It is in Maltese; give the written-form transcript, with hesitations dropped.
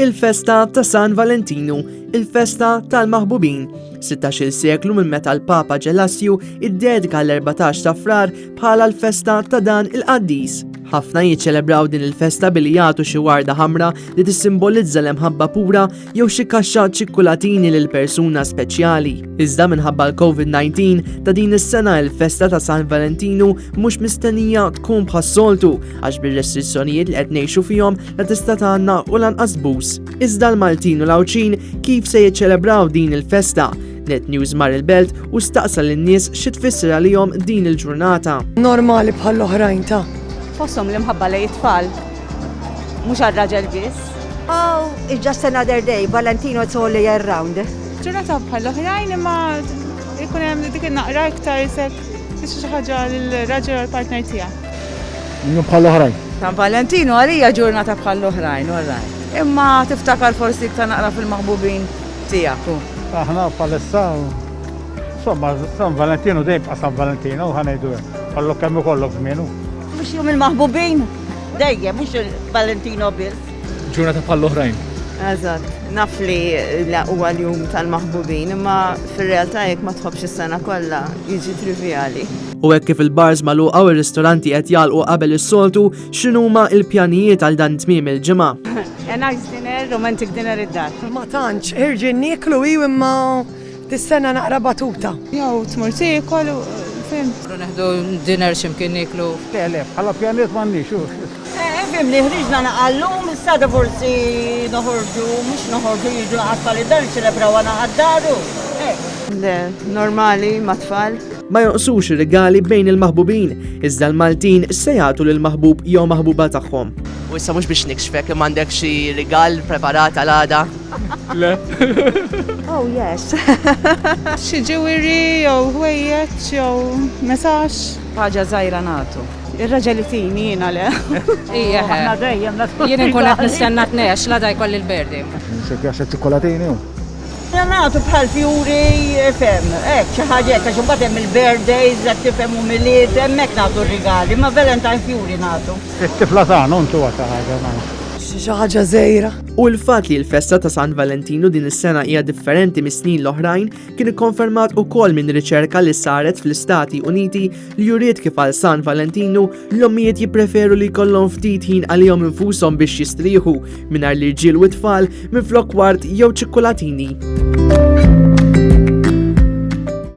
Il-festa ta' San Valentinu, il-festa tal-maħbubin. 16 seklu minn meta l-Papa Ġelassju iddedika l-14 ta' frar bħala l-festa ta' dan il-qaddis. Ħafna jiċċelebraw din il-festa billi jagħtu xi warda ħamra li tissimbolizza l-imħabba pura jew xi kaxxa ċikkulatini lil persuna speċjali. Iżda minħabba l-COVID-19 ta' din is-sena il-festa ta' San Valentinu mhux mistennija tkun bħas-soltu għax bir-restrizzjonijiet li qed ngħixu fihom la tista' tagħna u lanqas bus. Iżda l-Maltin u l-Awċin kif se jiċċelebraw din il-festa? Net News mar il-belt u staqsa lin-nies xi tfisser għalihom din il-ġurnata. Normali bħall-oħrajn ta' Fossom l-imħabba li jitfall, mux għal-raġel bis. Oh, it's just another day. Valentino, it's all year round. Ġurnata bħal-oħrajn imma jkun hemm dik naqra iktar isek biex xi ħaġa lill-raġel u l-partner tiegħek. Bħal-oħrajn. San Valentino għalija ġurnata bħal-oħrajn, orrajn. Imma tiftakar forsi iktar naqra fil-maħbubin tiegħek. Aħna bħalissa, insomma, San Valentino dejjem San Valentino ħanejdu kollok kemm ikollok żmienu. Mux jum il-maħbubin, dejja, mux il-Valentino bil. Ġurnata bħall-oħrajn. Eżatt, naf li huwa l-jum tal-maħbubin, imma fir-realtà jekk ma tħobbx is-sena kollha jiġi trivjali. U hekk kif il-bars magħluqa u r-ristoranti qed jagħlqu qabel is-soltu, x'inhuma l-pjanijiet għal dan tmiem il-ġimgħa. A nice dinner, romantic dinner id-dar. ma tantx irġin nieklu imma tis-sena naqra batuta. Jew tmur tiekol u fim. Neħdu dinner ximkien niklu. Telef, bħala pjaniet m'għandniex. Fim li ħriġna naqallum, s-sada forsi noħorġu, mux noħorġu jiġu għatfall id-dar, ċelebraw għana għaddaru. Le, normali, ma tfal. Ma jonqsux ir-regali bejn il-maħbubin, iżda l-Maltin se jagħtu lill-maħbub jew maħbuba tagħhom. U issa mhux biex nikxfek imma għandek xi rigal preparat għal-għada. Le. Oh, yes. Xi ġewiri, jew ħwejjeġ, jew messaġġ. ħaġa żgħira nagħtu. Ir-raġel tini jiena le. Ija, dejjem jien inkun qed nistenna tnex la daj kolli l-berdi. Xekk jaxa ċikkolatini hu. Nagħtu bħal fjuri, fem, xi ħaġa hekk għax imbagħad hemm il-birthdays, qed tifhem u miliet, hemmhekk nagħtu r-rigali, ma Valentine fjuri nagħtu. It-tifla tagħna untu għata ħaġa. Xi ħaġa żejra. U l-fatt li l-festa ta' San Valentino din is-sena hija differenti mis-snin l-oħrajn kien ikkonfermat ukoll minn riċerka li saret fl-Istati Uniti li juriet kif għal San Valentino l-ommijiet jippreferu li jkollhom ftit ħin għalihom infushom biex jistrieħu mingħajr li rġiel u tfal minflok wart jew ċikkulatini.